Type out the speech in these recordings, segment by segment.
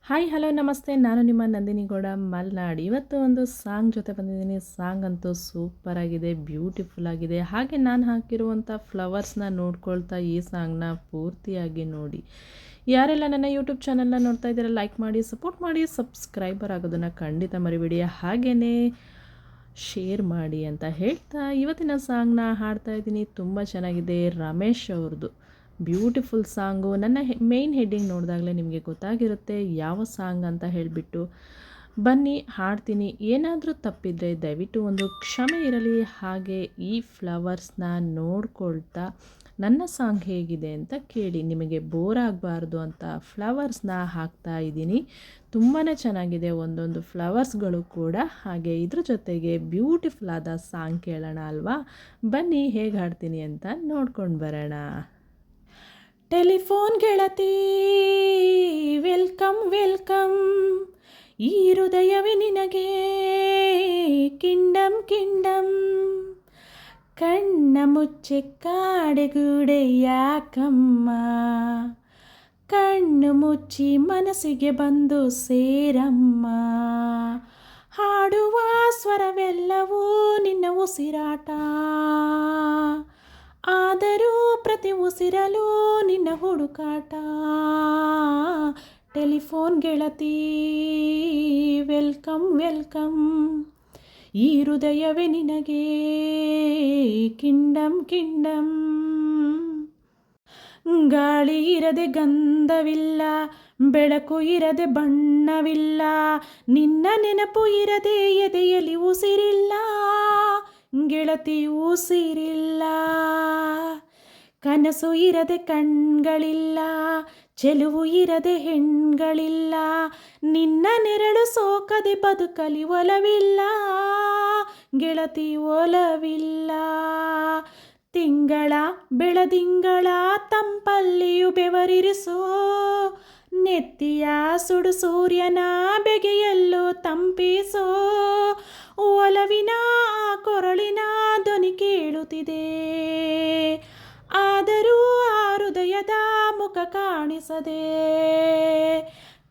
Hi hello ನಮಸ್ತೆ. ನಾನು ನಿಮ್ಮ ನಂದಿನಿ ಗೌಡ ಮಲ್ನಾಡ್. ಇವತ್ತು ಒಂದು ಸಾಂಗ್ ಜೊತೆ ಬಂದಿದ್ದೀನಿ. ಸಾಂಗ್ ಅಂತೂ ಸೂಪರ್ ಆಗಿದೆ, ಬ್ಯೂಟಿಫುಲ್ ಆಗಿದೆ. ಹಾಗೆ ನಾನು ಹಾಕಿರುವಂಥ ಫ್ಲವರ್ಸ್ನ ನೋಡ್ಕೊಳ್ತಾ ಈ ಸಾಂಗ್ನ ಪೂರ್ತಿಯಾಗಿ ನೋಡಿ. ಯಾರೆಲ್ಲ ನನ್ನ ಯೂಟ್ಯೂಬ್ ಚಾನಲ್ನ ನೋಡ್ತಾ ಇದ್ದೀರಾ, ಲೈಕ್ ಮಾಡಿ, ಸಪೋರ್ಟ್ ಮಾಡಿ, ಸಬ್ಸ್ಕ್ರೈಬರ್ ಆಗೋದನ್ನು ಖಂಡಿತ ಮರಿಬೇಡಿ. ಹಾಗೆಯೇ ಶೇರ್ ಮಾಡಿ ಅಂತ ಹೇಳ್ತಾ ಇವತ್ತಿನ ಸಾಂಗ್ನ ಹಾಡ್ತಾ ಇದ್ದೀನಿ. ತುಂಬ ಚೆನ್ನಾಗಿದೆ, ರಮೇಶ್ ಅವ್ರದ್ದು ಬ್ಯೂಟಿಫುಲ್ ಸಾಂಗು. ನನ್ನ ಮೇಯ್ನ್ ಹೆಡ್ಡಿಂಗ್ ನೋಡಿದಾಗಲೇ ನಿಮಗೆ ಗೊತ್ತಾಗಿರುತ್ತೆ ಯಾವ ಸಾಂಗ್ ಅಂತ ಹೇಳಿಬಿಟ್ಟು. ಬನ್ನಿ ಹಾಡ್ತೀನಿ. ಏನಾದರೂ ತಪ್ಪಿದರೆ ದಯವಿಟ್ಟು ಒಂದು ಕ್ಷಮೆ ಇರಲಿ. ಹಾಗೆ ಈ ಫ್ಲವರ್ಸ್ನ ನೋಡ್ಕೊಳ್ತಾ ನನ್ನ ಸಾಂಗ್ ಹೇಗಿದೆ ಅಂತ ಕೇಳಿ. ನಿಮಗೆ ಬೋರ್ ಆಗಬಾರ್ದು ಅಂತ ಫ್ಲವರ್ಸ್ನ ಹಾಕ್ತಾ ಇದ್ದೀನಿ. ತುಂಬಾ ಚೆನ್ನಾಗಿದೆ ಒಂದೊಂದು ಫ್ಲವರ್ಸ್ಗಳು ಕೂಡ. ಹಾಗೆ ಇದ್ರ ಜೊತೆಗೆ ಬ್ಯೂಟಿಫುಲ್ ಆದ ಸಾಂಗ್ ಕೇಳೋಣ ಅಲ್ವಾ. ಬನ್ನಿ ಹೇಗೆ ಹಾಡ್ತೀನಿ ಅಂತ ನೋಡ್ಕೊಂಡು ಬರೋಣ. ಟೆಲಿಫೋನ್ ಗೆಳತಿ ವೆಲ್ಕಮ್ ವೆಲ್ಕಮ್, ಈ ಹೃದಯವೇ ನಿನಗೆ ಕಿಂಡಮ್ ಕಿಂಡಮ್. ಕಣ್ಣ ಮುಚ್ಚೆ ಕಾಡೆಗೂಡೆ ಯಾಕಮ್ಮ, ಕಣ್ಣು ಮುಚ್ಚಿ ಮನಸ್ಸಿಗೆ ಬಂದು ಸೇರಮ್ಮ. ಹಾಡುವ ಸ್ವರವೆಲ್ಲವೂ ನಿನ್ನ ಉಸಿರಾಟ, ಆದರೂ ಪ್ರತಿ ಉಸಿರಲು ನಿನ್ನ ಹುಡುಕಾಟ. ಟೆಲಿಫೋನ್ ಗೆಳತಿ ವೆಲ್ಕಮ್ ವೆಲ್ಕಮ್, ಈ ಹೃದಯವೇ ನಿನಗೆ ಕಿಂಡಮ್ ಕಿಂಡಮ್. ಗಾಳಿ ಇರದೆ ಗಂಧವಿಲ್ಲ, ಬೆಳಕು ಇರದೆ ಬಣ್ಣವಿಲ್ಲ, ನಿನ್ನ ನೆನಪು ಇರದೆ ಎದೆಯಲ್ಲಿ ಉಸಿರಿಲ್ಲ ಗೆಳತಿ ಉಸಿರಿಲ್ಲ. ಕನಸು ಇರದೆ ಕಣ್ಗಳಿಲ್ಲ, ಚೆಲುವು ಇರದೆ ಹೆಣ್ಗಳಿಲ್ಲ, ನಿನ್ನ ನೆರಳು ಸೋಕದೆ ಬದುಕಲಿ ಒಲವಿಲ್ಲ ಗೆಳತಿ ಒಲವಿಲ್ಲ. ತಿಂಗಳ ಬೆಳದಿಂಗಳ ತಂಪಲ್ಲಿಯು ಬೆವರಿರಿಸೋ, ನೆತ್ತಿಯ ಸುಡು ಸೂರ್ಯನ ಬೆಗೆಯಲ್ಲೂ ತಂಪಿಸೋ. ಒಲವಿನ ಕೊರಳಿನ ಧ್ವನಿ ಕೇಳುತ್ತಿದೆ, ಆದರೂ ಆ ಹೃದಯದ ಮುಖ ಕಾಣಿಸದೆ.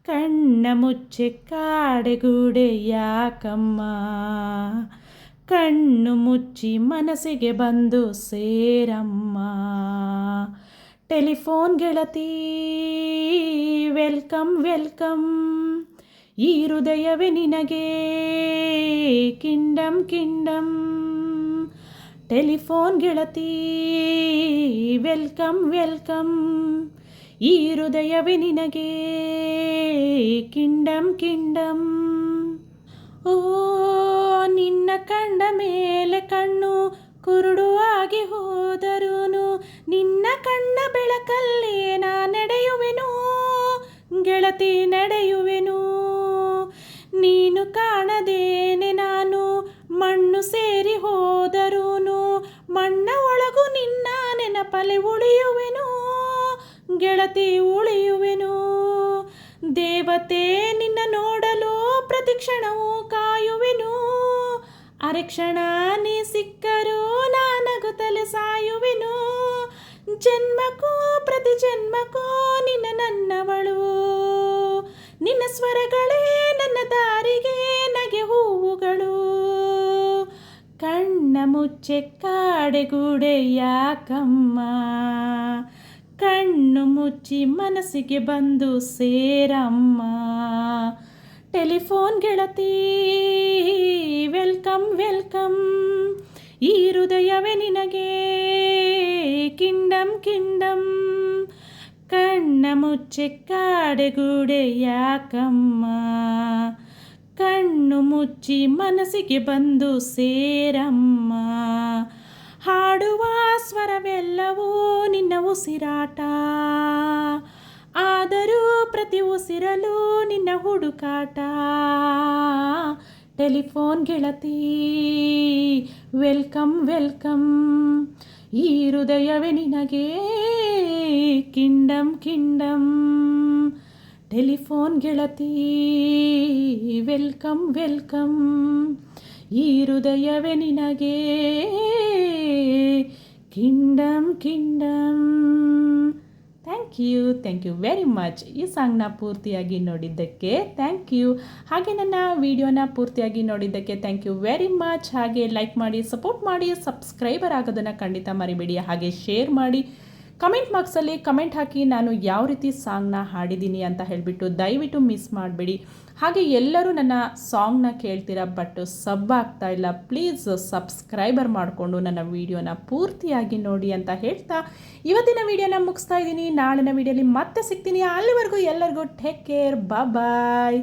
ಕಣ್ಣ ಮುಚ್ಚೆ ಕಾಡೆಗೂಡೆ ಯಾಕಮ್ಮ, ಕಣ್ಣು ಮುಚ್ಚಿ ಮನಸ್ಸಿಗೆ ಬಂದು ಸೇರಮ್ಮ. ಟೆಲಿಫೋನ್ ಗೆಳತಿ ವೆಲ್ಕಮ್ ವೆಲ್ಕಮ್, ಈ ಹೃದಯವೇ ನಿನಗೆ ಕಿಂಡಮ್ ಕಿಂಡಮ್. ಟೆಲಿಫೋನ್ ಗೆಳತಿ ವೆಲ್ಕಮ್ ವೆಲ್ಕಮ್, ಈ ಹೃದಯವೇ ನಿನಗೆ ಕಿಂಡಮ್ ಕಿಂಡಮ್. ಓ ನಿನ್ನ ಕಂಡ ಮೇಲೆ ಕಣ್ಣು ಕುರುಡು ಆಗಿ ಹೋದರೂನು, ನಿನ್ನ ಕಣ್ಣ ಬೆಳಕಲ್ಲಿ ನಾ ನಡೆಯುವೆನು ಗೆಳತಿ ನಡೆಯುವೆನು. ನೀನು ಕಾಣದೇನೆ ನಾನು ಮಣ್ಣು ಸೇರಿ ಹೋದರೂನು, ಮಣ್ಣ ಒಳಗು ನಿನ್ನ ನೆನಪಲೆ ಉಳಿಯುವೆನು ಗೆಳತಿ ಉಳಿಯುವೆನು. ದೇವತೆ ನಿನ್ನ ನೋಡಲು ಪ್ರತಿಕ್ಷಣವೂ ಕಾಯುವೆನು, ಅರೆಕ್ಷಣ ನೀ ಸಿಕ್ಕರೂ ನಾನಗುತ್ತಲೆ ಸಾಯುವೆನು. ಜನ್ಮಕ್ಕೂ ಪ್ರತಿ ಜನ್ಮಕ್ಕೂ ನಿನ್ನ ನನ್ನವಳು, ನಿನ್ನ ಸ್ವರಗಳೇ ನನ್ನ ದಾರಿಗೆ ನಗೆ ಹೂವುಗಳು. ಕಣ್ಣ ಮುಚ್ಚೆ ಕಾಡೆಗೂಡೆ ಯಾಕಮ್ಮ, ಕಣ್ಣು ಮುಚ್ಚಿ ಮನಸ್ಸಿಗೆ ಬಂದು ಸೇರಮ್ಮ. ಟೆಲಿಫೋನ್ ಗೆಳತಿ ವೆಲ್ಕಮ್ ವೆಲ್ಕಮ್, ಈ ಹೃದಯವೇ ನಿನಗೆ ಕಿಂಡಮ್ ಕಿಂಡಮ್. ಕಣ್ಣ ಮುಚ್ಚೆ ಕಾಡೆಗೂಡೆ ಯಾಕಮ್ಮ, ಕಣ್ಣು ಮುಚ್ಚಿ ಮನಸ್ಸಿಗೆ ಬಂದು ಸೇರಮ್ಮ. ಹಾಡುವ ಸ್ವರವೆಲ್ಲವೂ ನಿನ್ನ ಉಸಿರಾಟ, ಆದರೂ ಪ್ರತಿ ಉಸಿರಲು ನಿನ್ನ ಹುಡುಕಾಟ. ಟೆಲಿಫೋನ್ ಗೆಳತಿ ವೆಲ್ಕಮ್ ವೆಲ್ಕಮ್, ಈ ಹೃದಯವೇ ನಿನಗೆ ಕಿಂಡಮ್ ಕಿಂಡಮ್. ಟೆಲಿಫೋನ್ ಗೆಳತಿ ವೆಲ್ಕಮ್ ವೆಲ್ಕಮ್, ಈ ಹೃದಯವೇ ನಿನಗೆ ಕಿಂಡಮ್ ಕಿಂಡಮ್. Thank you very much. ಈ ಸಾಂಗ್ನ ಪೂರ್ತಿಯಾಗಿ ನೋಡಿದ್ದಕ್ಕೆ ಥ್ಯಾಂಕ್ ಯು. ಹಾಗೆ ನನ್ನ ವಿಡಿಯೋನ ಪೂರ್ತಿಯಾಗಿ ನೋಡಿದ್ದಕ್ಕೆ ಥ್ಯಾಂಕ್ ಯು ವೆರಿ ಮಚ್. ಹಾಗೆ ಲೈಕ್ ಮಾಡಿ, ಸಪೋರ್ಟ್ ಮಾಡಿ, ಸಬ್ಸ್ಕ್ರೈಬರ್ ಆಗೋದನ್ನು ಖಂಡಿತ ಮರಿಬೇಡಿ. ಹಾಗೆ ಶೇರ್ ಮಾಡಿ, ಕಮೆಂಟ್ ಬಾಕ್ಸಲ್ಲಿ ಕಮೆಂಟ್ ಹಾಕಿ ನಾನು ಯಾವ ರೀತಿ ಸಾಂಗ್ನ ಹಾಡಿದ್ದೀನಿ ಅಂತ ಹೇಳಿಬಿಟ್ಟು ದಯವಿಟ್ಟು ಮಿಸ್ ಮಾಡಬೇಡಿ. ಹಾಗೆ ಎಲ್ಲರೂ ನನ್ನ ಸಾಂಗ್ನ ಕೇಳ್ತೀರಾ ಬಟ್ ಸಬ್ ಆಗ್ತಾ ಇಲ್ಲ, ಪ್ಲೀಸ್ ಸಬ್ಸ್ಕ್ರೈಬರ್ ಮಾಡಿಕೊಂಡು ನನ್ನ ವಿಡಿಯೋನ ಪೂರ್ತಿಯಾಗಿ ನೋಡಿ ಅಂತ ಹೇಳ್ತಾ ಇವತ್ತಿನ ವಿಡಿಯೋನ ಮುಗಿಸ್ತಾ ಇದ್ದೀನಿ. ನಾಳಿನ ವಿಡಿಯೋಲಿ ಮತ್ತೆ ಸಿಗ್ತೀನಿ. ಅಲ್ಲಿವರೆಗೂ ಎಲ್ಲರಿಗೂ ಟೇಕ್ ಕೇರ್, ಬಾಯ್.